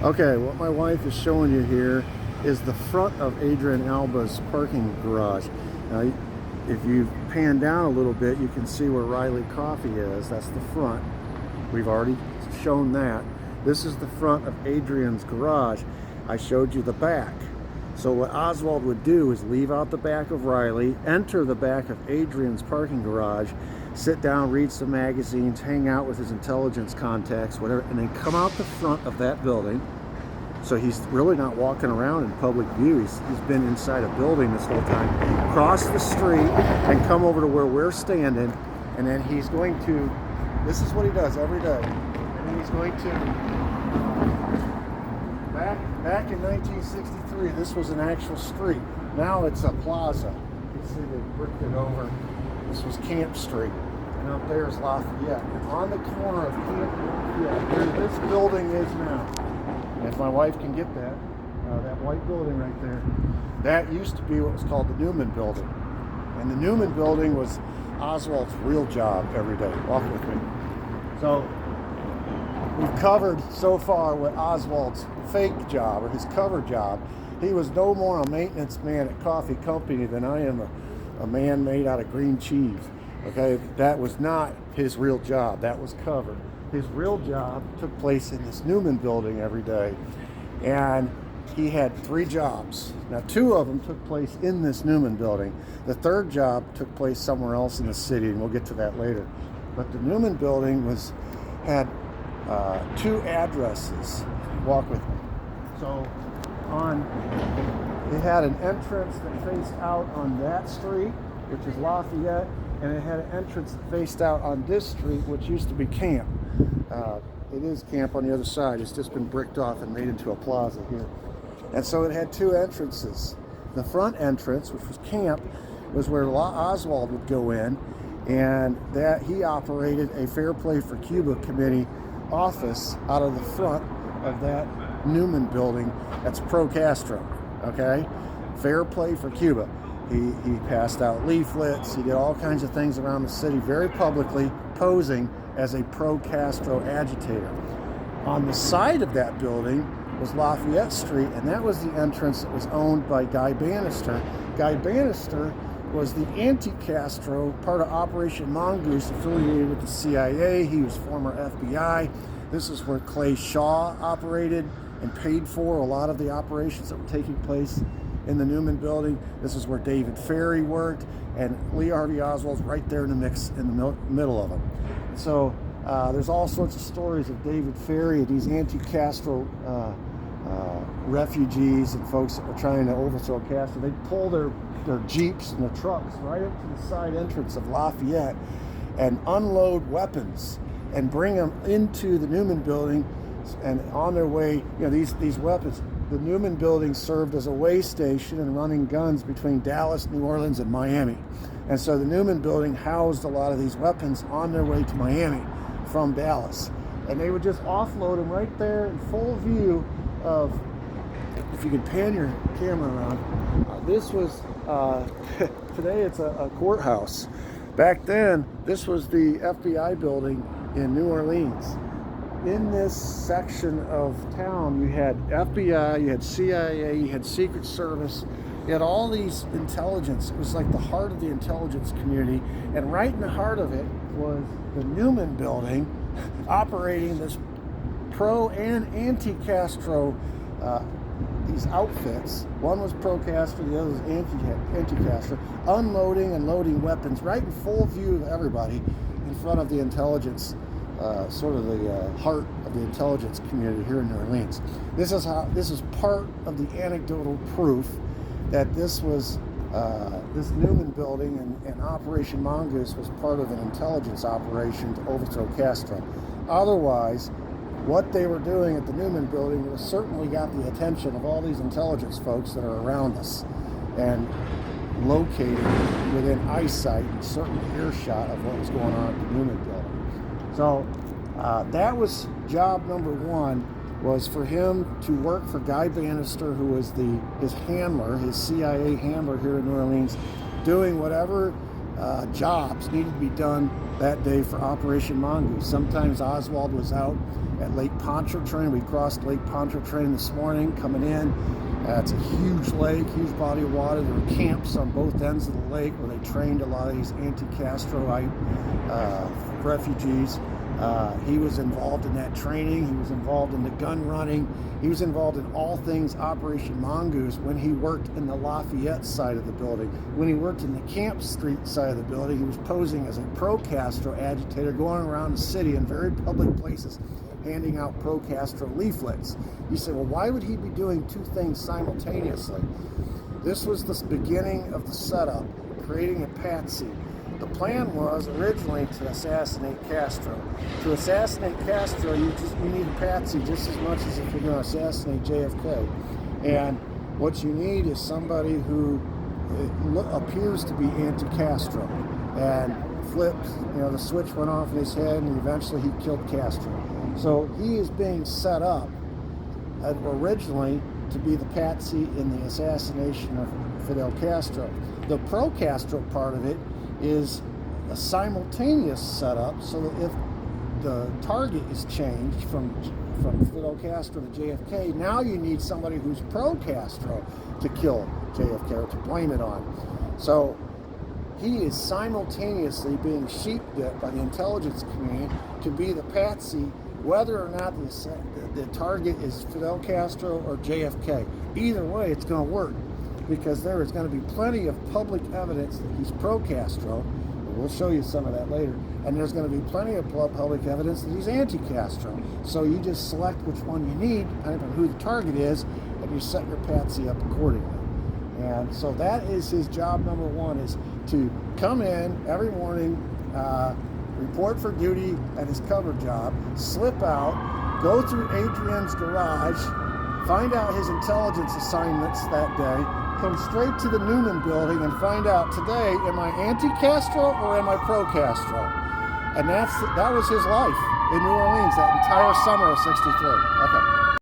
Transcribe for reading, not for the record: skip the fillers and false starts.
Okay, what my wife is showing you here is the front of Adrian Alba's parking garage. Now, if you pan down a little bit, you can see where Riley Coffee is. That's the front. We've already shown that. This is the front of Adrian's garage. I showed you the back. So what Oswald would do is leave out the back of Riley, enter the back of Adrian's parking garage, sit down, read some magazines, hang out with his intelligence contacts, whatever, and then come out the front of that building. So he's really not walking around in public view. He's been inside a building this whole time. Cross the street and come over to where we're standing, and then he's going to, this is what he does every day. And then he's going to, back in 1963, this was an actual street. Now it's a plaza. You can see they bricked it over. This was Camp Street, and up there is Lafayette. And on the corner of Camp and Lafayette, where this building is now, and if my wife can get that, that white building right there, that used to be what was called the Newman building. And the Newman building was Oswald's real job every day. Walk with me. So we've covered so far what Oswald's fake job, or his cover job. He was no more a maintenance man at Coffee Company than I am a man made out of green cheese. Okay, that was not his real job. That was covered. His real job took place in this Newman building every day, and he had 3 jobs. Now, 2 of them took place in this Newman building. The 3rd job took place somewhere else in the city, and we'll get to that later. But the Newman building had 2 addresses. Walk with me. So it had an entrance that faced out on that street, which is Lafayette, and it had an entrance that faced out on this street, which used to be Camp. It is Camp on the other side. It's just been bricked off and made into a plaza here. And so it had 2 entrances. The front entrance, which was Camp, was where Oswald would go in, and that he operated a Fair Play for Cuba committee office out of the front of that Newman building. That's pro-Castro, okay? Fair Play for Cuba. He passed out leaflets. He did all kinds of things around the city very publicly, posing as a pro-Castro agitator. On the side of that building was Lafayette Street, and that was the entrance that was owned by Guy Bannister. Guy Bannister was the anti-Castro part of Operation Mongoose, affiliated with the CIA. He was former FBI. This is where Clay Shaw operated and paid for a lot of the operations that were taking place in the Newman building. This is where David Ferry worked, and Lee Harvey Oswald's right there in the mix in the middle of them. So there's all sorts of stories of David Ferry and these anti-Castro refugees and folks that were trying to overthrow Castro. They'd pull their Jeeps and their trucks right up to the side entrance of Lafayette and unload weapons and bring them into the Newman building, and on their way, these weapons. The Newman building served as a way station and running guns between Dallas, New Orleans, and Miami. And so the Newman building housed a lot of these weapons on their way to Miami from Dallas. And they would just offload them right there in full view of, if you could pan your camera around, this was, today it's a courthouse. Back then, this was the FBI building in New Orleans. In this section of town, you had FBI, you had CIA, you had Secret Service, you had all these intelligence. It was like the heart of the intelligence community, and right in the heart of it was the Newman building, operating this pro and anti-Castro, these outfits. One was pro-Castro, the other was anti-Castro, unloading and loading weapons right in full view of everybody in front of the intelligence, sort of the heart of the intelligence community here in New Orleans. This is part of the anecdotal proof that this was this Newman building and Operation Mongoose was part of an intelligence operation to overthrow Castro. Otherwise, what they were doing at the Newman building would have certainly got the attention of all these intelligence folks that are around us and located within eyesight and certainly earshot of what was going on at the Newman building. So that was job number 1, was for him to work for Guy Bannister, who was his handler, his CIA handler here in New Orleans, doing whatever jobs needed to be done that day for Operation Mongoose. Sometimes Oswald was out at Lake Pontchartrain. We crossed Lake Pontchartrain this morning coming in. It's a huge lake, huge body of water. There were camps on both ends of the lake where they trained a lot of these anti-Castroite refugees. He was involved in that training. He was involved in the gun running. He was involved in all things Operation Mongoose when he worked in the Lafayette side of the building. When he worked in the Camp Street side of the building, he was posing as a pro-Castro agitator, going around the city in very public places, handing out pro-Castro leaflets. You say, well, why would he be doing two things simultaneously? This was the beginning of the setup, creating a patsy. The plan was originally to assassinate Castro. To assassinate Castro, you need a patsy just as much as if you're going to assassinate JFK. And what you need is somebody who appears to be anti-Castro and flipped, the switch went off in his head and eventually he killed Castro. So he is being set up originally to be the patsy in the assassination of Fidel Castro. The pro-Castro part of it is a simultaneous setup so that if the target is changed from Fidel Castro to JFK, now you need somebody who's pro-Castro to kill JFK or to blame it on. So he is simultaneously being sheep-dipped by the intelligence community to be the patsy, whether or not the target is Fidel Castro or JFK. Either way, it's going to work, because there is going to be plenty of public evidence that he's pro-Castro. We'll show you some of that later. And there's going to be plenty of public evidence that he's anti-Castro. So you just select which one you need, depending on who the target is, and you set your patsy up accordingly. And so that is his job number one, is to come in every morning, report for duty at his cover job, slip out, go through Adrian's garage, find out his intelligence assignments that day, come straight to the Newman building and find out, today, am I anti-Castro or am I pro-Castro? And that was his life in New Orleans that entire summer of '63. Okay.